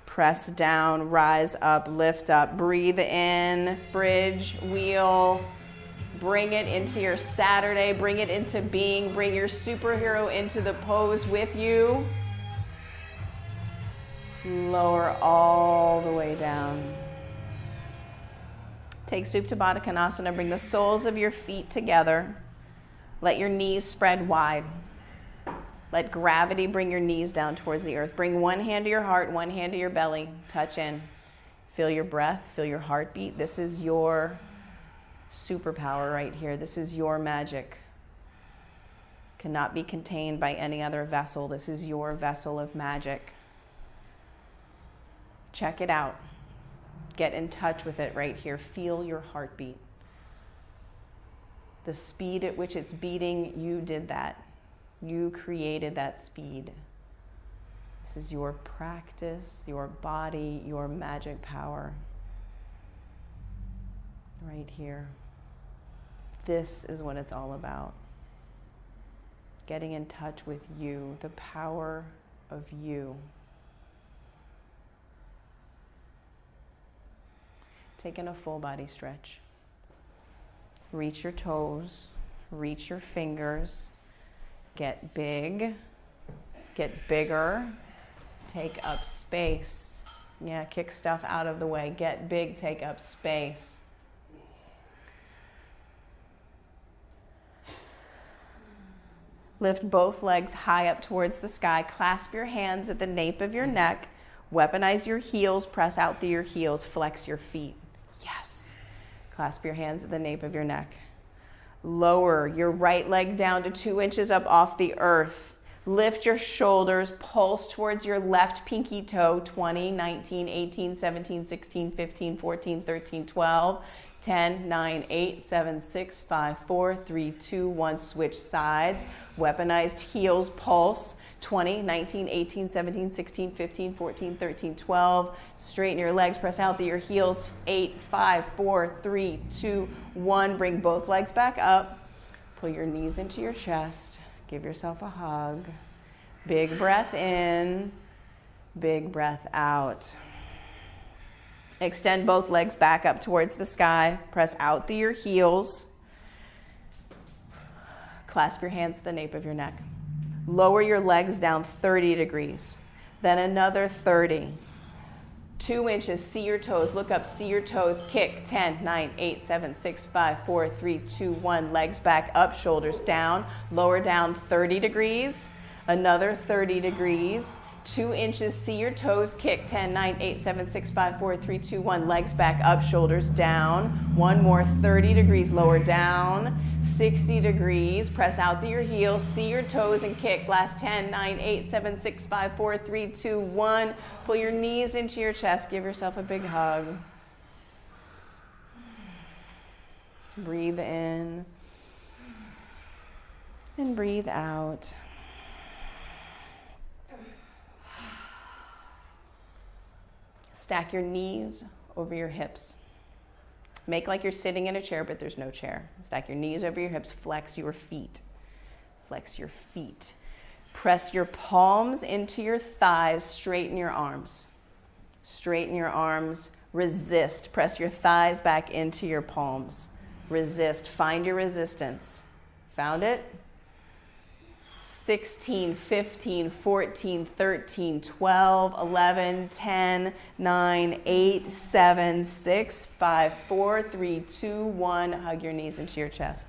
Press down, rise up, lift up, breathe in, bridge, wheel. Bring it into your Saturday, bring it into being, bring your superhero into the pose with you. Lower all the way down. Take Supta Baddha Konasana, bring the soles of your feet together. Let your knees spread wide. Let gravity bring your knees down towards the earth. Bring one hand to your heart, one hand to your belly. Touch in. Feel your breath, feel your heartbeat. This is your superpower right here. This is your magic. Cannot be contained by any other vessel. This is your vessel of magic. Check it out. Get in touch with it right here. Feel your heartbeat. The speed at which it's beating, you did that. You created that speed. This is your practice, your body, your magic power. Right here. This is what it's all about. Getting in touch with you, the power of you. Taking a full body stretch. Reach your toes, reach your fingers. Get big, get bigger, take up space. Yeah, kick stuff out of the way. Get big, take up space. Lift both legs high up towards the sky. Clasp your hands at the nape of your neck. Weaponize your heels. Press out through your heels. Flex your feet. Yes. Clasp your hands at the nape of your neck. Lower your right leg down to 2 inches up off the earth. Lift your shoulders. Pulse towards your left pinky toe. 20, 19, 18, 17, 16, 15, 14, 13, 12, 10, 9, 8, 7, 6, 5, 4, 3, 2, 1. Switch sides. Weaponized heels. Pulse. 20, 19, 18, 17, 16, 15, 14, 13, 12. Straighten your legs, press out through your heels. 8, 5, 4, 3, 2, 1. Bring both legs back up. Pull your knees into your chest. Give yourself a hug. Big breath in, big breath out. Extend both legs back up towards the sky. Press out through your heels. Clasp your hands to the nape of your neck. Lower your legs down 30 degrees. Then another 30. 2 inches, see your toes, look up, see your toes, kick, 10, 9, 8, 7, 6, 5, 4, 3, 2, 1, legs back up, shoulders down, lower down 30 degrees, another 30 degrees, 2 inches, see your toes, kick, 10, 9, 8, 7, 6, 5, 4, 3, 2, 1, legs back up, shoulders down, one more 30 degrees, lower down, 60 degrees, press out through your heels, see your toes and kick, last 10, 9, 8, 7, 6, 5, 4, 3, 2, 1, pull your knees into your chest, give yourself a big hug. Breathe in and breathe out. Stack your knees over your hips. Make like you're sitting in a chair, but there's no chair. Stack your knees over your hips, flex your feet. Flex your feet. Press your palms into your thighs, straighten your arms. Straighten your arms, resist. Press your thighs back into your palms. Resist, find your resistance. Found it? 16, 15, 14, 13, 12, 11, 10, 9, 8, 7, 6, 5, 4, 3, 2, 1. Hug your knees into your chest.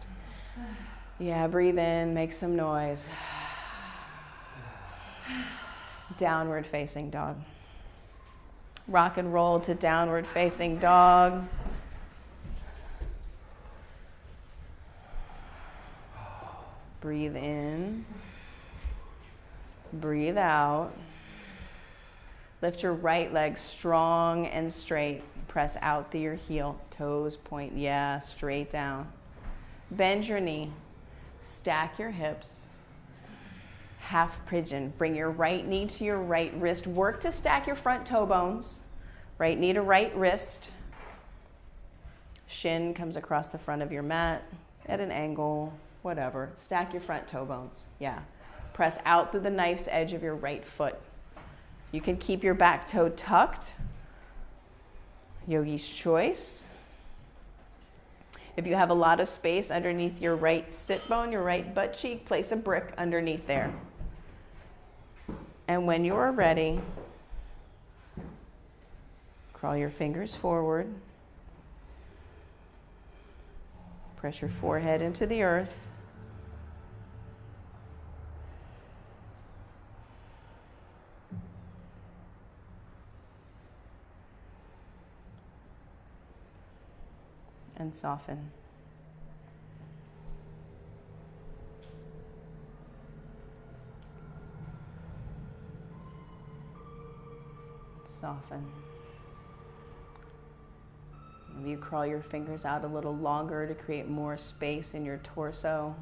Yeah, breathe in, make some noise. Downward facing dog. Rock and roll to downward facing dog. Breathe in. Breathe out. Lift your right leg strong and straight. Press out through your heel. Toes point, yeah, straight down. Bend your knee. Stack your hips. Half pigeon. Bring your right knee to your right wrist. Work to stack your front toe bones. Right knee to right wrist. Shin comes across the front of your mat at an angle, whatever. Stack your front toe bones, yeah. Press out through the knife's edge of your right foot. You can keep your back toe tucked. Yogi's choice. If you have a lot of space underneath your right sit bone, your right butt cheek, place a brick underneath there. And when you are ready, crawl your fingers forward. Press your forehead into the earth. And soften. Soften. Maybe you crawl your fingers out a little longer to create more space in your torso.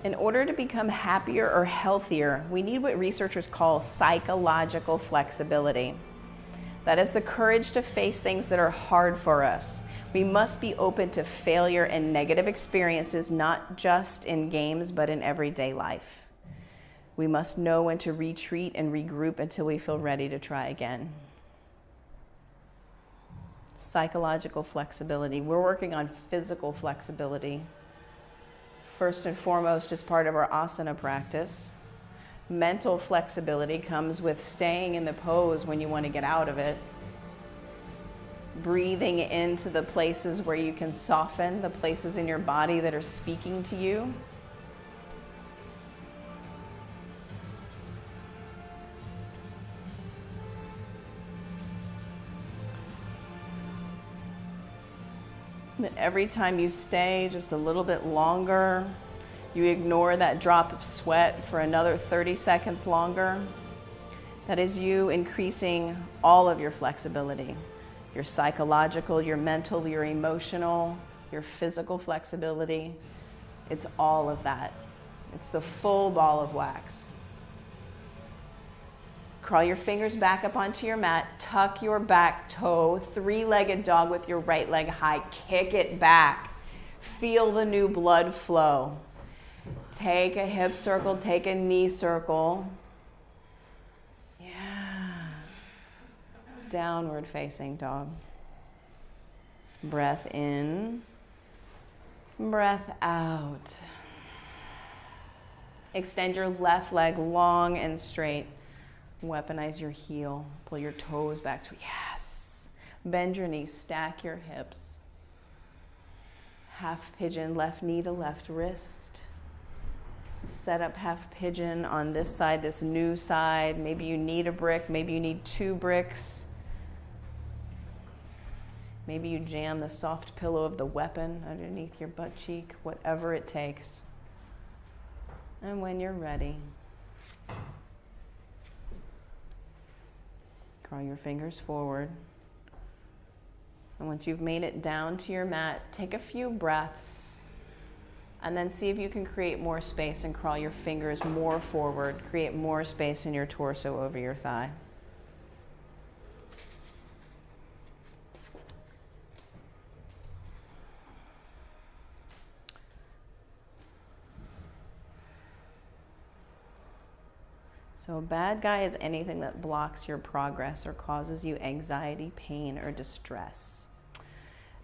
In order to become happier or healthier, we need what researchers call psychological flexibility. That is the courage to face things that are hard for us. We must be open to failure and negative experiences, not just in games, but in everyday life. We must know when to retreat and regroup until we feel ready to try again. Psychological flexibility. We're working on physical flexibility. First and foremost, as part of our asana practice. Mental flexibility comes with staying in the pose when you want to get out of it. Breathing into the places where you can soften, the places in your body that are speaking to you. That every time you stay just a little bit longer, you ignore that drop of sweat for another 30 seconds longer. That is you increasing all of your flexibility. your psychological, your mental, your emotional, your physical flexibility. It's all of that. It's the full ball of wax. Crawl your fingers back up onto your mat. Tuck your back toe. Three-legged dog with your right leg high. Kick it back. Feel the new blood flow. Take a hip circle. Take a knee circle. Yeah. Downward facing dog. Breath in. Breath out. Extend your left leg long and straight. Weaponize your heel. Pull your toes back to, yes. Bend your knees, stack your hips. Half pigeon, left knee to left wrist. Set up half pigeon on this side, this new side. Maybe you need a brick, maybe you need 2 bricks. Maybe you jam the soft pillow of the weapon underneath your butt cheek, whatever it takes. And when you're ready, crawl your fingers forward. And once you've made it down to your mat, take a few breaths and then see if you can create more space and crawl your fingers more forward. Create more space in your torso over your thigh. So a bad guy is anything that blocks your progress or causes you anxiety, pain, or distress.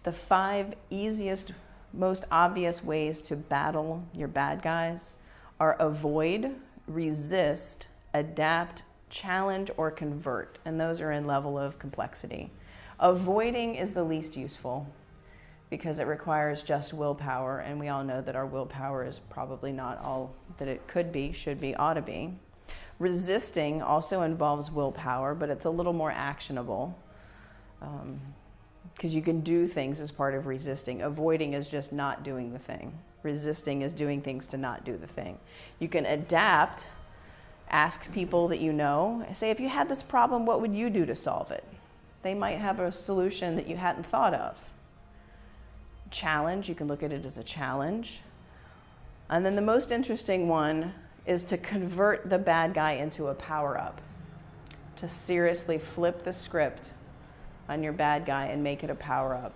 The 5 easiest, most obvious ways to battle your bad guys are avoid, resist, adapt, challenge, or convert. And those are in level of complexity. Avoiding is the least useful because it requires just willpower. And we all know that our willpower is probably not all that it could be, should be, ought to be. Resisting also involves willpower, but it's a little more actionable because you can do things as part of resisting. Avoiding is just not doing the thing. Resisting is doing things to not do the thing. You can adapt, ask people that you know, say, if you had this problem, what would you do to solve it? They might have a solution that you hadn't thought of. Challenge, you can look at it as a challenge. And then the most interesting one is to convert the bad guy into a power-up, to seriously flip the script on your bad guy and make it a power-up.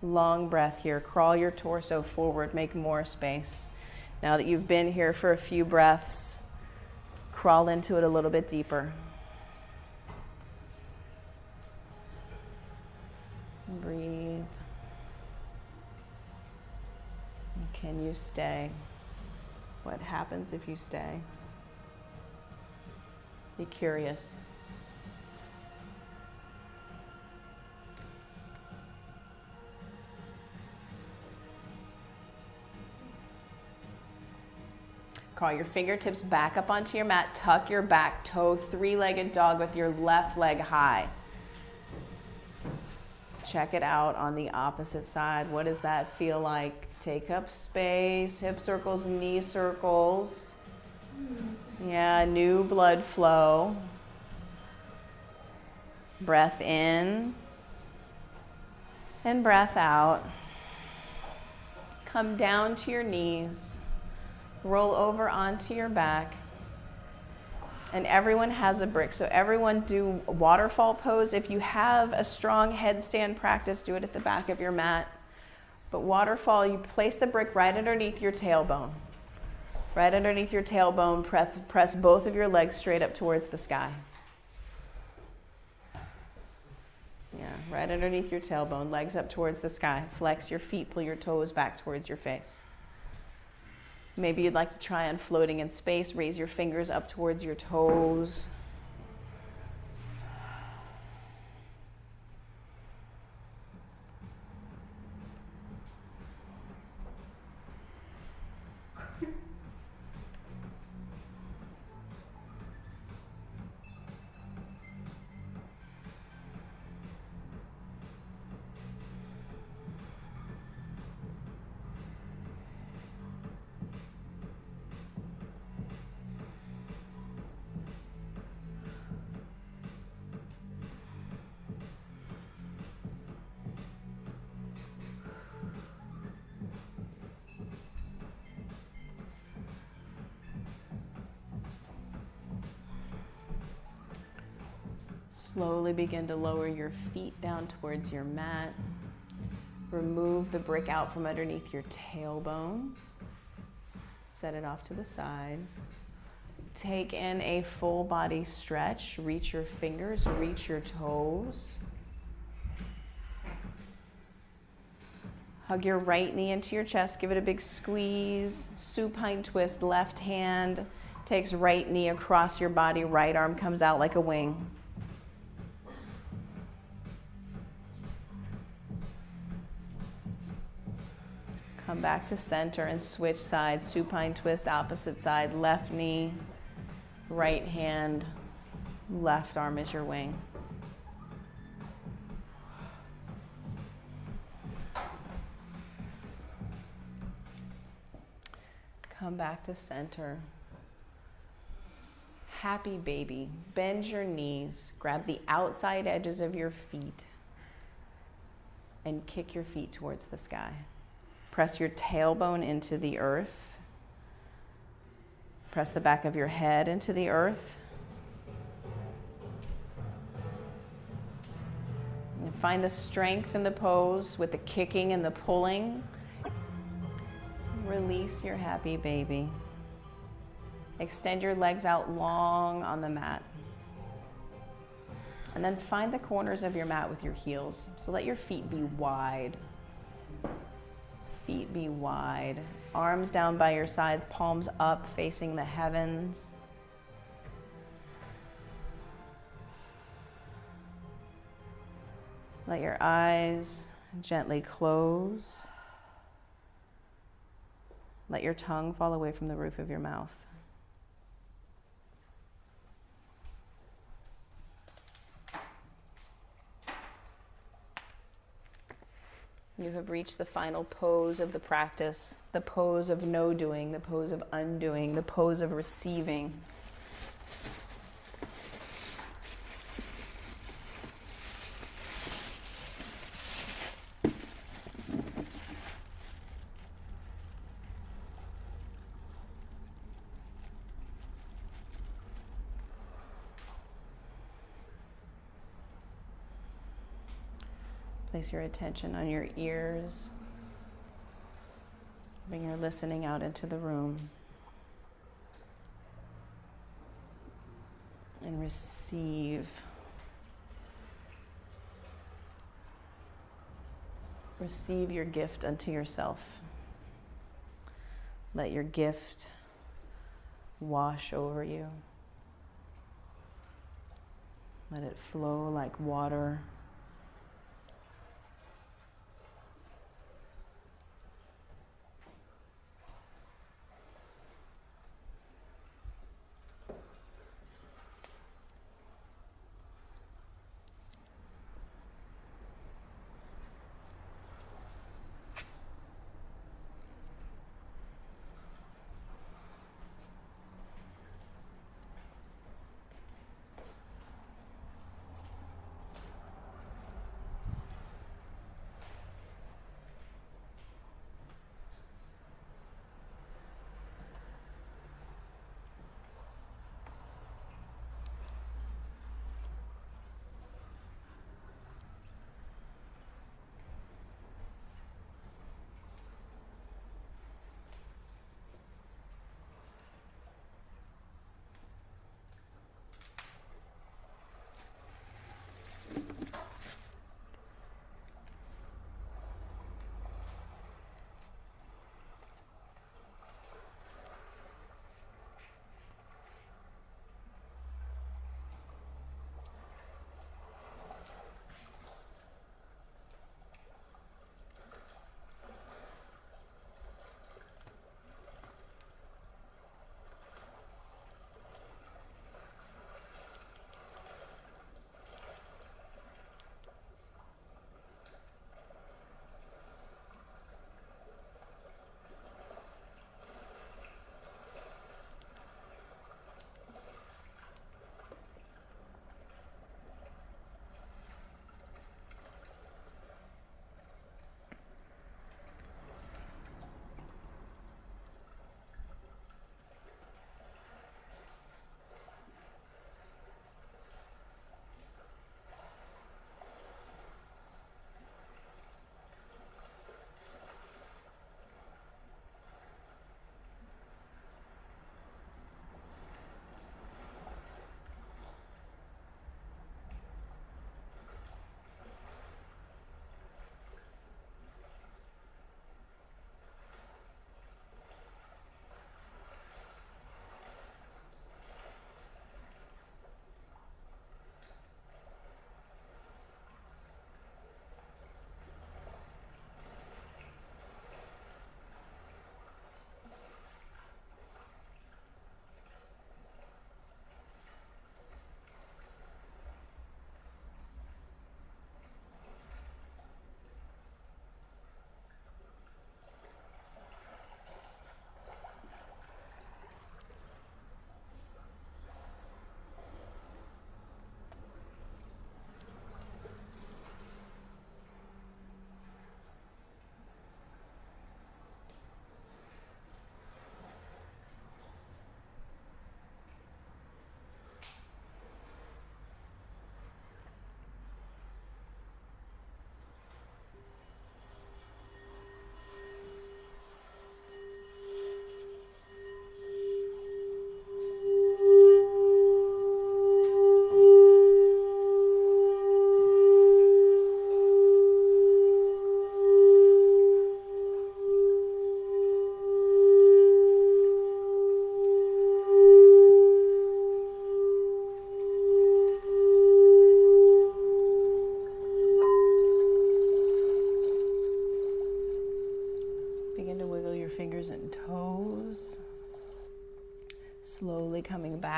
Long breath here. Crawl your torso forward, make more space. Now that you've been here for a few breaths, crawl into it a little bit deeper. Breathe. Can you stay? What happens if you stay? Be curious. Crawl your fingertips back up onto your mat. Tuck your back toe, 3-legged dog with your left leg high. Check it out on the opposite side. What does that feel like? Take up space, hip circles, knee circles. Yeah, new blood flow. Breath in and breath out. Come down to your knees. Roll over onto your back. And everyone has a brick. So everyone do waterfall pose. If you have a strong headstand practice, do it at the back of your mat. But waterfall, you place the brick right underneath your tailbone. Right underneath your tailbone, press both of your legs straight up towards the sky. Yeah, right underneath your tailbone, legs up towards the sky. Flex your feet, pull your toes back towards your face. Maybe you'd like to try on floating in space. Raise your fingers up towards your toes. Slowly begin to lower your feet down towards your mat. Remove the brick out from underneath your tailbone. Set it off to the side. Take in a full body stretch. Reach your fingers, reach your toes. Hug your right knee into your chest. Give it a big squeeze. Supine twist. Left hand takes right knee across your body. Right arm comes out like a wing. Come back to center and switch sides. Supine twist, opposite side. Left knee, right hand, left arm is your wing. Come back to center. Happy baby. Bend your knees. Grab the outside edges of your feet and kick your feet towards the sky. Press your tailbone into the earth. Press the back of your head into the earth. And find the strength in the pose with the kicking and the pulling. Release your happy baby. Extend your legs out long on the mat. And then find the corners of your mat with your heels. So let your feet be wide. Feet be wide. Arms down by your sides, palms up facing the heavens. Let your eyes gently close. Let your tongue fall away from the roof of your mouth. You have reached the final pose of the practice, the pose of no doing, the pose of undoing, the pose of receiving. Place your attention on your ears. Bring your listening out into the room. And receive. Receive your gift unto yourself. Let your gift wash over you. Let it flow like water.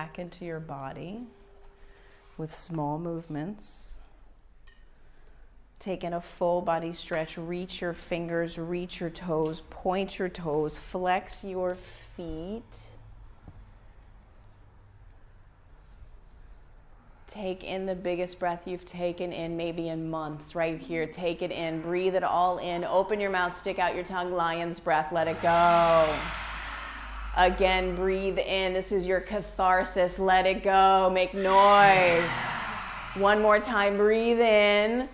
back into your body with small movements. Take in a full body stretch. Reach your fingers, reach your toes, point your toes, flex your feet. Take in the biggest breath you've taken in maybe in months right here. Take it in, breathe it all in. Open your mouth, stick out your tongue, lion's breath, let it go. Again, breathe in. This is your catharsis. Let it go. Make noise. One more time. Breathe in.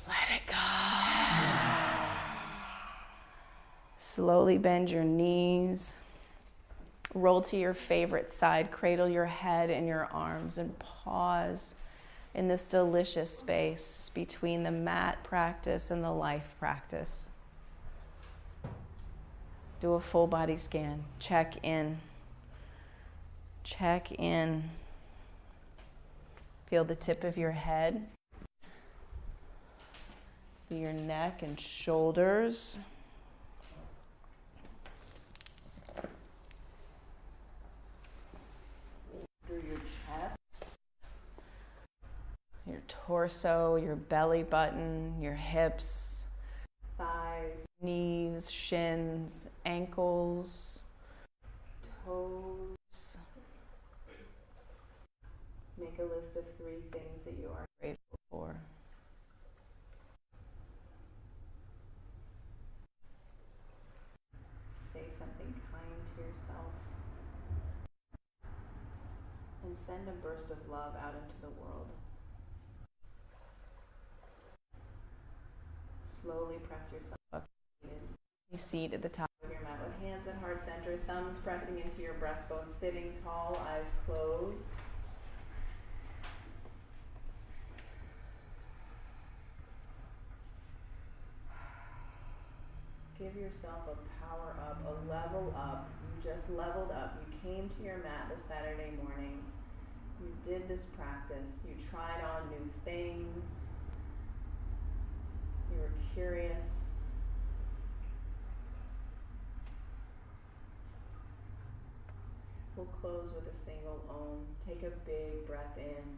Let it go. Slowly bend your knees. Roll to your favorite side. Cradle your head in your arms and pause in this delicious space between the mat practice and the life practice. Do a full body scan. Check in. Check in. Feel the tip of your head, your neck and shoulders. Through your chest, your torso, your belly button, your hips, thighs, knees, shins, ankles, toes. Make a list of 3 things that you are grateful for. Say something kind to yourself. And send a burst of love out into the world. Slowly press yourself up. Seat at the top of your mat with hands at heart center, thumbs pressing into your breastbone, sitting tall, eyes closed. Give yourself a power up, a level up. You just leveled up. You came to your mat this Saturday morning. You did this practice. You tried on new things. You were curious. We'll close with a single Om. Take a big breath in.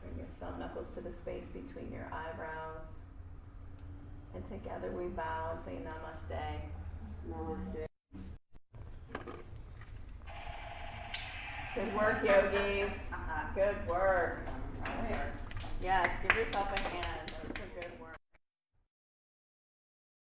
Bring your thumb knuckles to the space between your eyebrows. And together we bow and say namaste. Namaste. Good work, yogis. Good work. All right. Yes, give yourself a hand.